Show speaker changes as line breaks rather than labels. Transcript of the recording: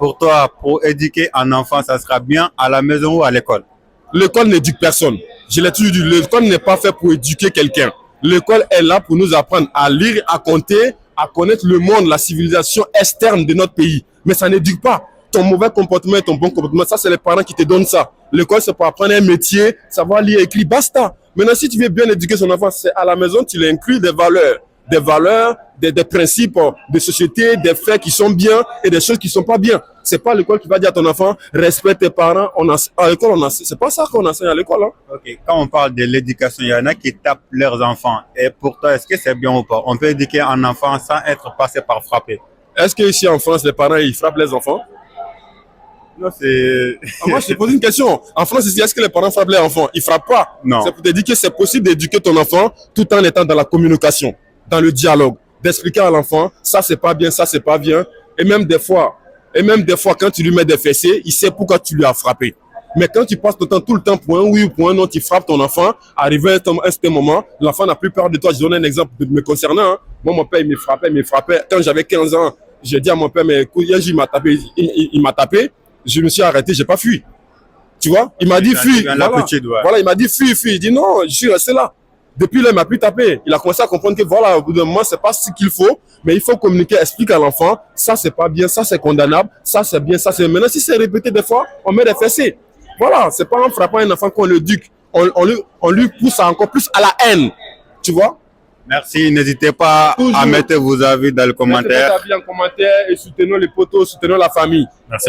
pour toi, pour éduquer un enfant, ça sera bien à la maison ou à l'école?
L'école n'éduque personne. Je l'ai toujours dit, l'école n'est pas faite pour éduquer quelqu'un. L'école est là pour nous apprendre à lire, à compter, à connaître le monde, la civilisation externe de notre pays. Mais ça n'éduque pas. Ton mauvais comportement et ton bon comportement, ça, c'est les parents qui te donnent ça. L'école, c'est pour apprendre un métier, savoir lire, écrire, basta. Maintenant, si tu veux bien éduquer son enfant, c'est à la maison, tu l'inclus des valeurs, des principes de société, des faits qui sont bien et des choses qui sont pas bien. C'est pas l'école qui va dire à ton enfant, respecte tes parents. À l'école, on enseigne. C'est pas ça qu'on enseigne à l'école. Hein.
Ok, quand on parle de l'éducation, il y en a qui tapent leurs enfants. Et pour toi, est-ce que c'est bien ou pas? On peut éduquer un enfant sans être passé par frapper.
Est-ce que ici en France, les parents, ils frappent les enfants?
Non, c'est...
Moi, je te pose une question. En France, ici, est-ce que les parents frappent les enfants? Ils frappent pas.
Non.
C'est pour te dire que c'est possible d'éduquer ton enfant tout en étant dans la communication, dans le dialogue, d'expliquer à l'enfant, ça c'est pas bien, ça c'est pas bien. Et même des fois, quand tu lui mets des fessées, il sait pourquoi tu lui as frappé. Mais quand tu passes tout le temps pour un oui ou pour un non, tu frappes ton enfant, arrivé à un certain moment, l'enfant n'a plus peur de toi. Je donne un exemple me concernant. Hein. Moi, mon père, il me frappait. Quand j'avais 15 ans, j'ai dit à mon père, mais écoute, il m'a tapé, il m'a tapé. Je me suis arrêté, j'ai pas fui. Tu vois, il m'a dit fuis. Voilà, il m'a dit fuis. Il dit non, je suis resté là. Depuis là, il m'a plus tapé. Il a commencé à comprendre que voilà, au bout d'un moment, c'est pas ce qu'il faut, mais il faut communiquer, expliquer à l'enfant, ça c'est pas bien, ça c'est condamnable, ça c'est bien, ça c'est. Maintenant, si c'est répété des fois, on met des fessées. Voilà, c'est pas en frappant un enfant qu'on l'éduque. On lui pousse encore plus à la haine. Tu vois?
Merci, n'hésitez pas à mettre vos avis dans le commentaire.
Mettez vos avis en commentaire et soutenons les potos, soutenons la famille.
Merci beaucoup.